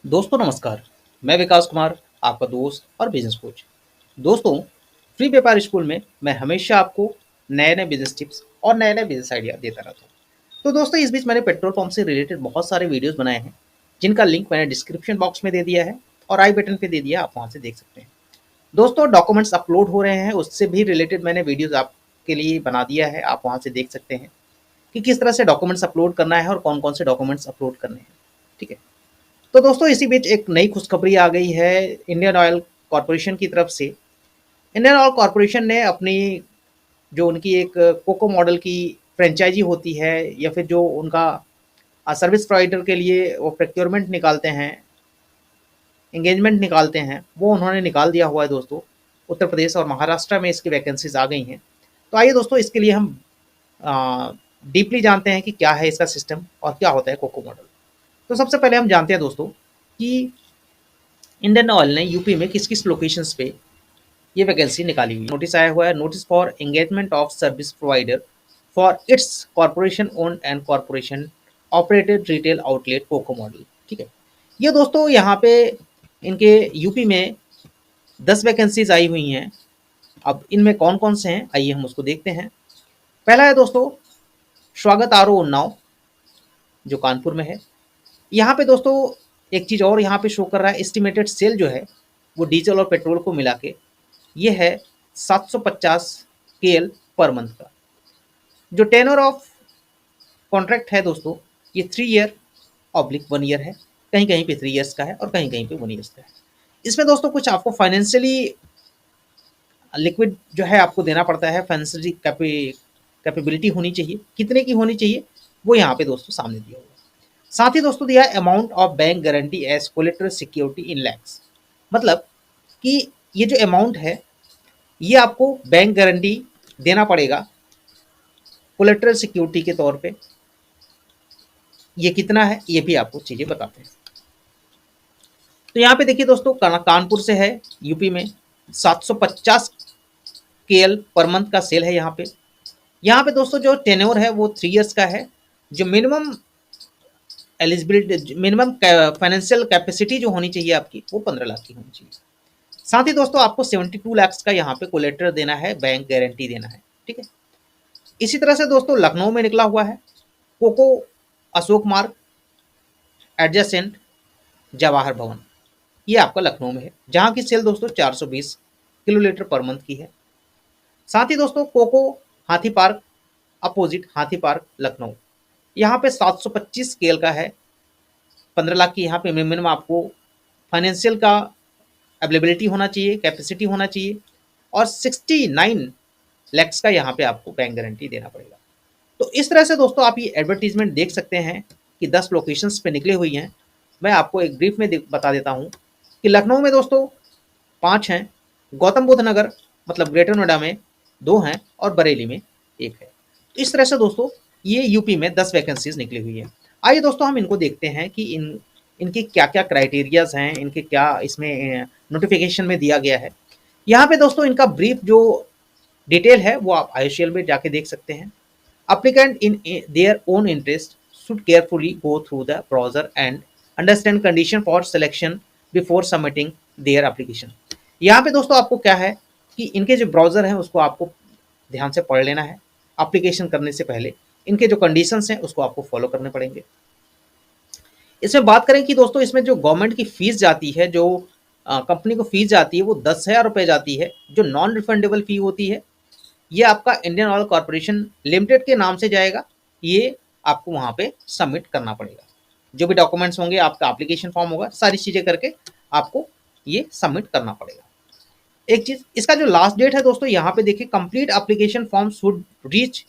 दोस्तों नमस्कार। मैं विकास कुमार, आपका दोस्त और बिजनेस कोच। दोस्तों, फ्री व्यापार स्कूल में मैं हमेशा आपको नए नए बिजनेस टिप्स और नए नए बिजनेस आइडिया देता रहता हूँ। तो दोस्तों, इस बीच मैंने पेट्रोल पंप से रिलेटेड बहुत सारे वीडियोस बनाए हैं, जिनका लिंक मैंने डिस्क्रिप्शन बॉक्स में दे दिया है और आई बटन पे दे दिया, आप वहाँ से देख सकते हैं। दोस्तों, डॉक्यूमेंट्स अपलोड हो रहे हैं, उससे भी रिलेटेड मैंने वीडियोज आपके लिए बना दिया है, आप वहाँ से देख सकते हैं कि किस तरह से डॉक्यूमेंट्स अपलोड करना है और कौन कौन से डॉक्यूमेंट्स अपलोड करने हैं। ठीक है। तो दोस्तों, इसी बीच एक नई खुशखबरी आ गई है इंडियन ऑयल कॉरपोरेशन की तरफ से। इंडियन ऑयल कॉरपोरेशन ने अपनी जो उनकी एक कोको मॉडल की फ्रेंचाइजी होती है, या फिर जो उनका सर्विस प्रोवाइडर के लिए वो प्रोक्योरमेंट निकालते हैं, एंगेजमेंट निकालते हैं, वो उन्होंने निकाल दिया हुआ है दोस्तों। उत्तर प्रदेश और महाराष्ट्र में इसकी वैकेंसीज आ गई हैं। तो आइए दोस्तों, इसके लिए हम डीपली जानते हैं कि क्या है इसका सिस्टम और क्या होता है कोको मॉडल। तो सबसे पहले हम जानते हैं दोस्तों कि इंडियन ऑयल ने यूपी में किस किस लोकेशंस पे ये वैकेंसी निकाली हुई। नोटिस आया हुआ है, notice for engagement of service provider for its corporation owned and corporation operated retail outlet COCO model. ठीक है। ये दोस्तों यहाँ पे इनके यूपी में 10 वैकेंसीज आई हुई हैं। अब इनमें कौन कौन से हैं, आइए हम उसको देखते हैं। पहला है दोस्तों स्वागत आर उन्नाव, जो कानपुर में है। यहाँ पे दोस्तों एक चीज़ और यहाँ पे शो कर रहा है, एस्टिमेटेड सेल जो है वो डीजल और पेट्रोल को मिला के ये है 750 केएल पर मंथ का। जो टेनर ऑफ कॉन्ट्रैक्ट है दोस्तों, ये 3 ईयर ऑब्लिक 1 ईयर है। कहीं कहीं पे 3 ईयर्स का है और कहीं कहीं पे 1 ईयर्स का है। इसमें दोस्तों कुछ आपको फाइनेंशियली लिक्विड जो है आपको देना पड़ता है, फाइनेंशियली कैपेबिलिटी होनी चाहिए। कितने की होनी चाहिए वो यहाँ पे दोस्तों सामने दिया हुआ है। साथ ही दोस्तों दिया है amount of bank guarantee as collateral security in lakhs. मतलब कि ये जो अमाउंट है ये आपको बैंक गारंटी देना पड़ेगा कोलेटरल सिक्योरिटी के तौर पे। ये कितना है ये भी आपको चीज़ें बताते हैं। तो यहाँ पे देखिए दोस्तों, कानपुर से है यूपी में, 750 केएल पर मंथ का सेल है यहाँ पे। यहाँ पे दोस्तों जो टेन्योर है वो 3 ईयर्स का है। जो minimum eligibility, minimum financial capacity जो होनी चाहिए आपकी, वो 15 लाख की होनी चाहिए। साथ ही दोस्तों आपको 72 लाख का यहाँ पे कोलेटरल देना है, बैंक गारंटी देना है। ठीक है। इसी तरह से दोस्तों लखनऊ में निकला हुआ है कोको अशोक मार्ग एडजेसेंट जवाहर भवन। ये आपका लखनऊ में है, जहाँ की सेल दोस्तों 420 किलोलीटर पर मंथ की है। साथ ही दोस्तों कोको हाथी पार्क अपोजिट हाथी पार्क लखनऊ, यहाँ पे 725 स्केल का है। 15 लाख की यहाँ पे मिनिमम आपको फाइनेंशियल का अवेलेबिलिटी होना चाहिए, कैपेसिटी होना चाहिए, और 69 लैक्स का यहाँ पे आपको बैंक गारंटी देना पड़ेगा। तो इस तरह से दोस्तों आप ये एडवर्टीजमेंट देख सकते हैं कि 10 लोकेशंस पे निकली हुई हैं। मैं आपको एक ब्रीफ में बता देता हूँ कि लखनऊ में दोस्तों 5 हैं, गौतम बुद्ध नगर मतलब ग्रेटर नोएडा में 2 हैं और बरेली में 1 है। तो इस तरह से दोस्तों ये यूपी में 10 वैकेंसीज निकली हुई है। आइए दोस्तों हम इनको देखते हैं कि इनके क्या क्या क्राइटेरियाज हैं, इनके क्या इसमें नोटिफिकेशन में दिया गया है। यहाँ पे दोस्तों इनका ब्रीफ जो डिटेल है वो आप आईओसीएल में जाके देख सकते हैं। Applicant in their own interest should carefully go through the browser and understand condition for selection before submitting their application। यहाँ पे दोस्तों आपको क्या है कि इनके जो ब्राउज़र हैं उसको आपको ध्यान से पढ़ लेना है। एप्लीकेशन करने से पहले इनके जो कंडीशंस हैं उसको आपको फॉलो करने पड़ेंगे। इसमें बात करें कि दोस्तों इसमें जो गवर्नमेंट की फीस जाती है, जो कंपनी को फीस जाती है, वो 10,000 रुपये जाती है। जो नॉन रिफंडेबल फ़ी होती है ये आपका इंडियन ऑयल कॉरपोरेशन लिमिटेड के नाम से जाएगा। ये आपको वहाँ पे सबमिट करना पड़ेगा। जो भी डॉक्यूमेंट्स होंगे, आपका एप्लीकेशन फॉर्म होगा, सारी चीज़ें करके आपको ये सबमिट करना पड़ेगा। एक चीज़, इसका जो लास्ट डेट है दोस्तों यहाँ पे देखिए, complete application form should reach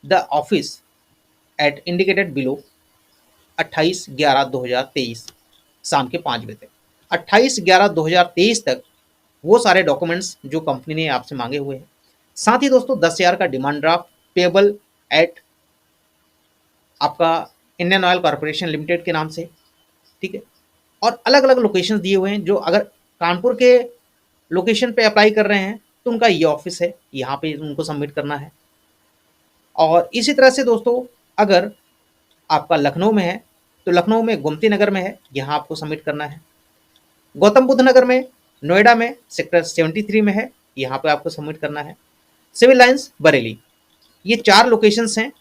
the office at indicated below 28/11/2023 शाम के 5 बजे तक। 28/11/2023 तक वो सारे डॉक्यूमेंट्स जो कंपनी ने आपसे मांगे हुए हैं। साथ ही दोस्तों 10,000 का डिमांड ड्राफ्ट पेबल एट आपका इंडियन ऑयल कॉरपोरेशन लिमिटेड के नाम से। ठीक है। और अलग अलग लोकेशन दिए हुए हैं। जो अगर कानपुर के लोकेशन पे अप्लाई कर रहे हैं तो उनका ये ऑफिस है, यहाँ पे उनको सबमिट करना है। और इसी तरह से दोस्तों अगर आपका लखनऊ में है तो लखनऊ में गोमती नगर में है, यहाँ आपको सबमिट करना है। गौतम बुद्ध नगर में, नोएडा में सेक्टर 73 में है, यहाँ पे आपको सबमिट करना है। सिविल लाइंस बरेली, ये 4 लोकेशंस हैं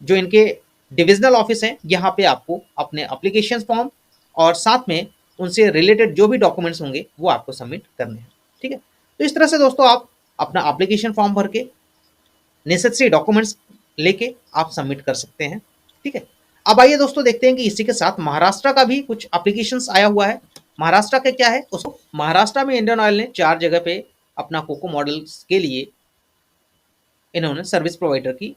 जो इनके डिविजनल ऑफिस हैं। यहाँ पे आपको अपने एप्लीकेशन फॉर्म और साथ में उनसे रिलेटेड जो भी डॉक्यूमेंट्स होंगे वो आपको सबमिट करने हैं। ठीक है, तो इस तरह से दोस्तों आप अपना एप्लीकेशन फॉर्म भर के नेसेसरी डॉक्यूमेंट्स लेके आप सबमिट कर सकते हैं। ठीक है, अब आइए दोस्तों देखते हैं कि इसी के साथ महाराष्ट्र का भी कुछ एप्लीकेशंस आया हुआ है। महाराष्ट्र का क्या है, उसको महाराष्ट्र में इंडियन ऑयल ने 4 जगह पे अपना कोको मॉडल्स के लिए इन्होंने सर्विस प्रोवाइडर की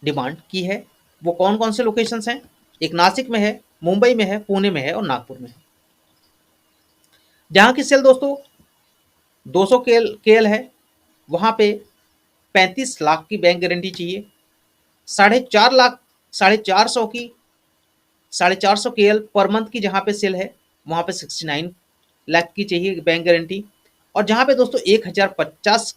डिमांड की है। वो कौन कौन से लोकेशंस हैं, एक नासिक में है, मुंबई में है, पुणे में है और नागपुर में है। जहां की सेल दोस्तों 200 केएल है, वहां पे 35 लाख की बैंक गारंटी चाहिए। 4.5 लाख 450 की 450 केएल पर मंथ की जहां पे सेल है, वहां पे 69 लाख की चाहिए बैंक गारंटी। और जहां पे दोस्तों 1050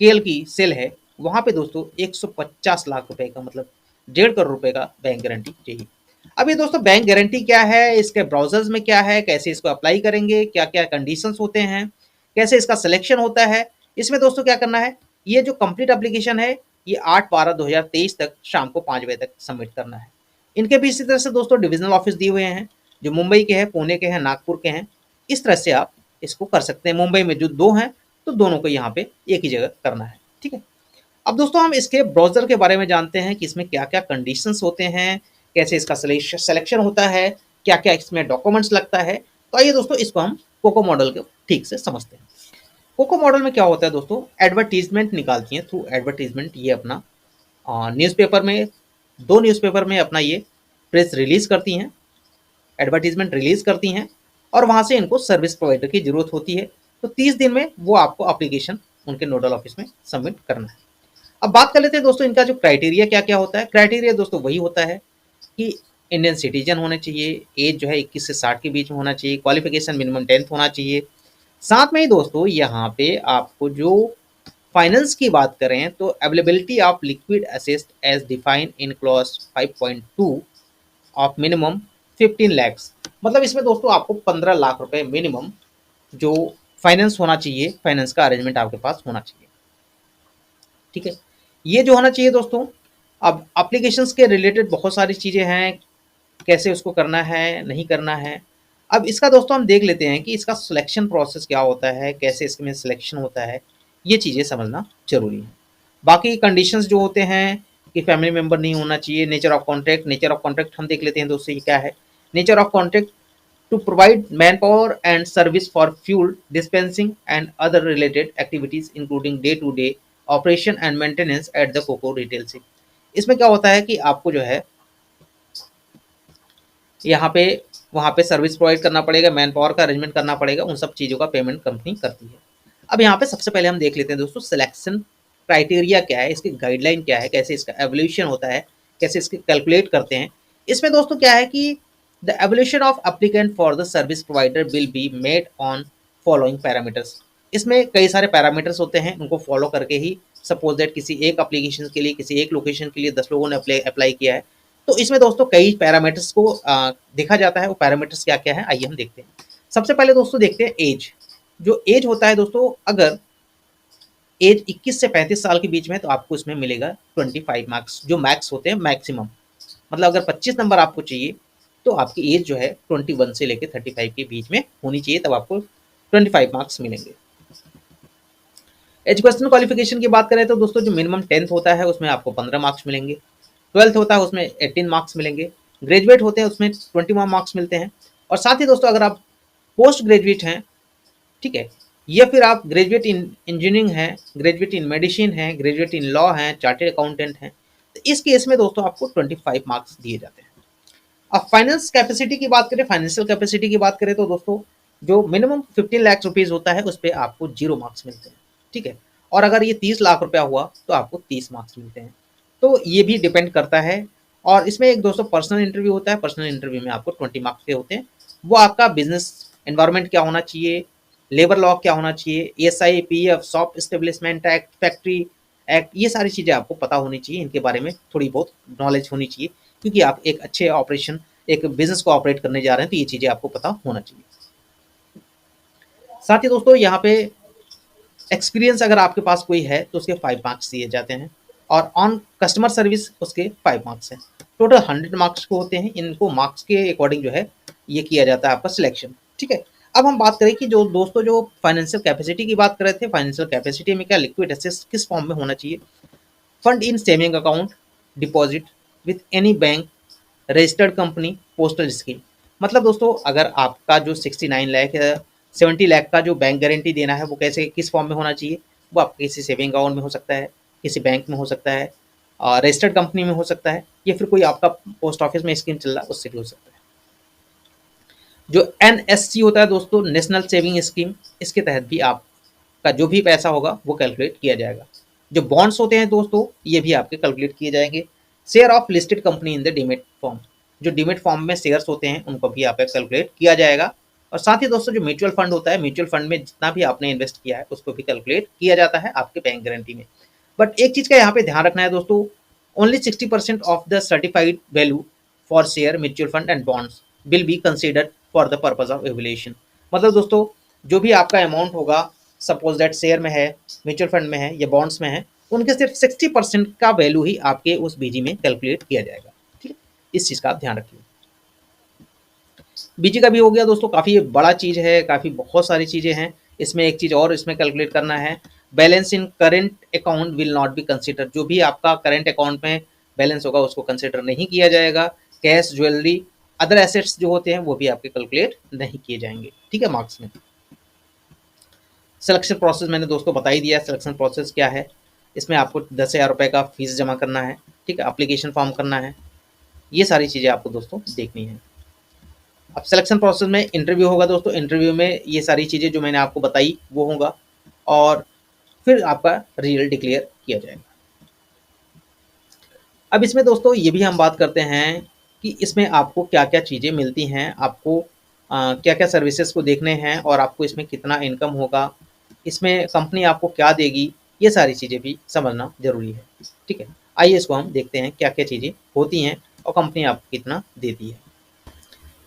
केएल की सेल है, वहां पे दोस्तों 150 लाख रुपए का मतलब 1.5 करोड़ रुपए का बैंक गारंटी चाहिए। अब ये दोस्तों बैंक गारंटी क्या है, इसके ब्राउजर्स में क्या है, कैसे इसको अप्लाई करेंगे, क्या क्या कंडीशंस होते हैं, कैसे इसका सिलेक्शन होता है, इसमें दोस्तों क्या करना है, ये जो कंप्लीट एप्लीकेशन है ये 8/12/2023 तक शाम को 5 बजे तक सबमिट करना है। इनके भी इसी तरह से दोस्तों डिविजनल ऑफिस दिए हुए हैं, जो मुंबई के हैं, पुणे के हैं, नागपुर के हैं। इस तरह से आप इसको कर सकते हैं। मुंबई में जो 2 हैं तो दोनों को यहाँ पे एक ही जगह करना है। ठीक है, अब दोस्तों हम इसके ब्राउज़र के बारे में जानते हैं कि इसमें क्या-क्या कंडीशंस होते हैं, कैसे इसका सिलेक्शन होता है, क्या-क्या इसमें डॉक्यूमेंट्स लगता है। तो आइए दोस्तों इसको हम कोको मॉडल को ठीक से समझते हैं। कोको मॉडल में क्या होता है दोस्तों, एडवर्टाइजमेंट निकालती हैं, थ्रू एडवर्टाइजमेंट ये अपना न्यूज़पेपर में 2 न्यूज़पेपर में अपना ये प्रेस रिलीज़ करती हैं, एडवर्टाइजमेंट रिलीज़ करती हैं और वहाँ से इनको सर्विस प्रोवाइडर की ज़रूरत होती है। तो 30 दिन में वो आपको एप्लीकेशन उनके नोडल ऑफिस में सबमिट करना है। अब बात कर लेते हैं दोस्तों इनका जो क्राइटेरिया क्या-क्या होता है। क्राइटेरिया दोस्तों वही होता है कि इंडियन सिटीजन होने चाहिए, एज जो है 21 से 60 के बीच में होना चाहिए, क्वालिफिकेशन मिनिमम 10th होना चाहिए। साथ में ही दोस्तों यहाँ पे आपको जो फाइनेंस की बात करें तो availability of liquid assets as defined in clause 5.2 of minimum 15 lakhs, मतलब इसमें दोस्तों आपको 15 लाख रुपए मिनिमम जो फाइनेंस होना चाहिए, फाइनेंस का अरेंजमेंट आपके पास होना चाहिए। ठीक है, ये जो होना चाहिए दोस्तों। अब एप्लीकेशंस के रिलेटेड बहुत सारी चीज़ें हैं, कैसे उसको करना है, नहीं करना है। अब इसका दोस्तों हम देख लेते हैं कि इसका सिलेक्शन प्रोसेस क्या होता है, कैसे इसमें सिलेक्शन होता है, ये चीज़ें समझना ज़रूरी है। बाकी कंडीशंस जो होते हैं कि फैमिली मेंबर नहीं होना चाहिए। Nature of contract, nature of contract हम देख लेते हैं दोस्तों ये क्या है। Nature of contract to provide man power and service for fuel dispensing and other related activities including day to day operation and maintenance at the COCO retail से। इसमें क्या होता है कि आपको जो है यहाँ पे वहाँ पे सर्विस प्रोवाइड करना पड़ेगा, मैन पावर का अरेंजमेंट करना पड़ेगा, उन सब चीज़ों का पेमेंट कंपनी करती है। अब यहाँ पे सबसे पहले हम देख लेते हैं दोस्तों सिलेक्शन क्राइटेरिया क्या है, इसकी गाइडलाइन क्या है, कैसे इसका एवोल्यूशन होता है, कैसे इसकी कैलकुलेट करते हैं। इसमें दोस्तों क्या है कि the evolution of applicant for the service provider will be made on following parameters. इसमें कई सारे पैरामीटर्स होते हैं, उनको फॉलो करके ही सपोज दैट किसी एक एप्लीकेशन के लिए, किसी एक लोकेशन के लिए 10 लोगों ने अप्लाई किया है, तो इसमें दोस्तों कई पैरामीटर्स को देखा जाता है। वो पैरामीटर्स क्या क्या है आइए हम देखते हैं। सबसे पहले दोस्तों देखते हैं एज। जो एज होता है दोस्तों, अगर एज 21 से 35 साल के बीच में तो आपको इसमें मिलेगा 25 मार्क्स, जो मैक्स होते हैं मैक्सिमम। मतलब अगर 25 नंबर आपको चाहिए तो आपकी एज जो है 21 से लेकर 35 के बीच में होनी चाहिए, तब आपको 25 मार्क्स मिलेंगे। एजुकेशनल क्वालिफिकेशन की बात करें तो दोस्तों जो मिनिमम 10th होता है उसमें आपको 15 मार्क्स मिलेंगे, 12th होता है उसमें 18 मार्क्स मिलेंगे, ग्रेजुएट होते हैं उसमें 21 मार्क्स मिलते हैं। और साथ ही दोस्तों अगर आप पोस्ट ग्रेजुएट हैं, ठीक है, या फिर आप ग्रेजुएट इन इंजीनियरिंग हैं, ग्रेजुएट इन मेडिसिन हैं, ग्रेजुएट इन लॉ हैं, चार्टेड अकाउंटेंट हैं, तो इस केस में दोस्तों आपको 25 मार्क्स दिए जाते हैं। अब फाइनेंस कैपेसिटी की बात करें, फाइनेंशियल कैपेसिटी की बात करें तो दोस्तों जो मिनिमम 15 लाख रुपीज़ होता है उस पर आपको 0 मार्क्स मिलते हैं। ठीक है, और अगर ये 30 लाख रुपया हुआ तो आपको 30 मार्क्स मिलते हैं। तो ये भी डिपेंड करता है। और इसमें एक दोस्तों पर्सनल इंटरव्यू होता है, पर्सनल इंटरव्यू में आपको 20 मार्क्स के होते हैं। वो आपका बिजनेस एनवायरनमेंट क्या होना चाहिए, लेबर लॉ क्या होना चाहिए, ESI, PF, soft establishment act, factory act, ये सारी चीज़ें आपको पता होनी चाहिए, इनके बारे में थोड़ी बहुत नॉलेज होनी चाहिए क्योंकि आप एक अच्छे ऑपरेशन, एक बिजनेस को ऑपरेट करने जा रहे हैं, तो ये चीज़ें आपको पता होना चाहिए। साथ ही दोस्तों यहाँ पे एक्सपीरियंस अगर आपके पास कोई है तो उसके 5 मार्क्स दिए जाते हैं, और ऑन कस्टमर सर्विस उसके 5 मार्क्स हैं। टोटल 100 मार्क्स को होते हैं। इनको मार्क्स के अकॉर्डिंग जो है ये किया जाता है आपका सिलेक्शन। ठीक है, अब हम बात करें कि जो दोस्तों जो फाइनेंशियल कैपेसिटी की बात कर रहे थे, फाइनेंशियल कैपेसिटी में क्या लिक्विड एसेट्स किस फॉर्म में होना चाहिए। Fund in saving account, deposit with any bank, registered company, postal scheme. मतलब दोस्तों अगर आपका जो 69 लाख है, 70 लाख का जो बैंक गारंटी देना है, वो कैसे किस फॉर्म में होना चाहिए। वो आपके किसी सेविंग अकाउंट में हो सकता है, किसी बैंक में हो सकता है, रजिस्टर्ड कंपनी में हो सकता है, या फिर कोई आपका पोस्ट ऑफिस में स्कीम चल रहा है उससे भी हो सकता है। जो NSC होता है दोस्तों, नेशनल सेविंग स्कीम, इसके तहत भी आपका जो भी पैसा होगा वो कैलकुलेट किया जाएगा। जो बॉन्ड्स होते हैं दोस्तों, ये भी आपके कैलकुलेट किए जाएंगे। Share of listed company in the demat form, जो डीमेट फॉर्म में शेयर्स होते हैं उनको भी आपका कैलकुलेट किया जाएगा। और साथ ही दोस्तों जो म्यूचुअल फंड होता है, म्यूचुअल फंड में जितना भी आपने इन्वेस्ट किया है उसको भी कैलकुलेट किया जाता है आपके बैंक गारंटी में। बट एक चीज़ का यहाँ पे ध्यान रखना है दोस्तों, only 60% of the certified value for share, mutual fund and bonds will be considered for the purpose of evolution. मतलब दोस्तों जो भी आपका अमाउंट होगा, सपोज दैट शेयर में है, म्यूचुअल फंड में है या बॉन्ड्स में है, उनके सिर्फ 60% का वैल्यू ही आपके उस बीजी में कैलकुलेट किया जाएगा। ठीक है, इस चीज़ का आप ध्यान रखिए। बीजी का भी हो गया दोस्तों, काफ़ी बड़ा चीज़ है, काफ़ी बहुत सारी चीज़ें हैं इसमें। एक चीज़ और इसमें कैलकुलेट करना है, balance in current account will not be consider. जो भी आपका करेंट अकाउंट में बैलेंस होगा उसको कंसिडर नहीं किया जाएगा। कैश, ज्वेलरी, अदर एसेट्स जो होते हैं वो भी आपके कैलकुलेट नहीं किए जाएंगे। ठीक है, मार्क्स में। सिलेक्शन प्रोसेस मैंने दोस्तों बता ही दिया। सिलेक्शन प्रोसेस क्या है, इसमें आपको 10,000 रुपये का फीस जमा करना है। ठीक है, एप्लीकेशन फॉर्म करना है, ये सारी चीज़ें आपको दोस्तों देखनी है। अब सिलेक्शन प्रोसेस में इंटरव्यू होगा दोस्तों। इंटरव्यू में ये सारी चीज़ें जो मैंने आपको बताई वो होगा, और फिर आपका रिजल्ट डिक्लेयर किया जाएगा। अब इसमें दोस्तों ये भी हम बात करते हैं कि इसमें आपको क्या क्या चीज़ें मिलती हैं, आपको क्या क्या सर्विसेज को देखने हैं, और आपको इसमें कितना इनकम होगा, इसमें कंपनी आपको क्या देगी, ये सारी चीज़ें भी समझना ज़रूरी है। ठीक है, आइए इसको हम देखते हैं क्या क्या चीज़ें होती हैं और कंपनी आपको कितना देती है।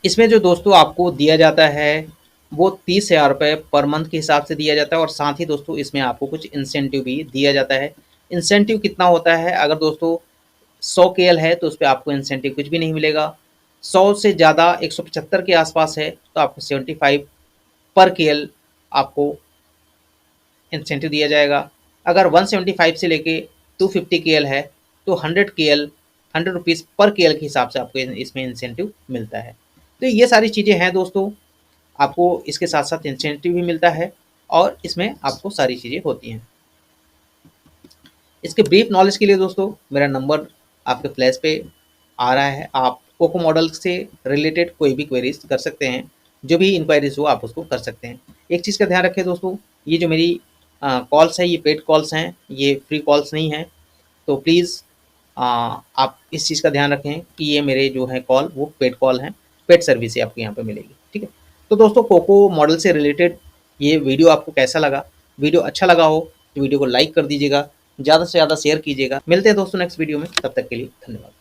इसमें जो दोस्तों आपको दिया जाता है वो 30,000 रुपये पर मंथ के हिसाब से दिया जाता है, और साथ ही दोस्तों इसमें आपको कुछ इंसेंटिव भी दिया जाता है। इंसेंटिव कितना होता है, अगर दोस्तों 100 KL है तो उस पर आपको इंसेंटिव कुछ भी नहीं मिलेगा। 100 से ज़्यादा 175 के आसपास है तो आपको 75 पर KL आपको इंसेंटिव दिया जाएगा। अगर 175 से लेके 250 KL है तो 100 KL, 100 रुपीज़ पर KL के हिसाब से आपको इसमें इंसेंटिव मिलता है। तो ये सारी चीज़ें हैं दोस्तों, आपको इसके साथ साथ इंसेंटिव भी मिलता है और इसमें आपको सारी चीज़ें होती हैं। इसके ब्रीफ नॉलेज के लिए दोस्तों मेरा नंबर आपके फ्लैश पे आ रहा है, आप कोको मॉडल से रिलेटेड कोई भी क्वेरीज कर सकते हैं, जो भी इंक्वायरीज हो आप उसको कर सकते हैं। एक चीज़ का ध्यान रखें दोस्तों, ये जो मेरी कॉल्स है ये पेड कॉल्स हैं, ये फ्री कॉल्स नहीं हैं। तो प्लीज़ आप इस चीज़ का ध्यान रखें कि ये मेरे जो है कॉल वो पेड कॉल हैं, पेड सर्विस ही आपको यहाँ पे मिलेगी। ठीक है, तो दोस्तों कोको मॉडल से रिलेटेड ये वीडियो आपको कैसा लगा। वीडियो अच्छा लगा हो तो वीडियो को लाइक कर दीजिएगा, ज़्यादा से ज़्यादा शेयर कीजिएगा। मिलते हैं दोस्तों नेक्स्ट वीडियो में, तब तक के लिए धन्यवाद।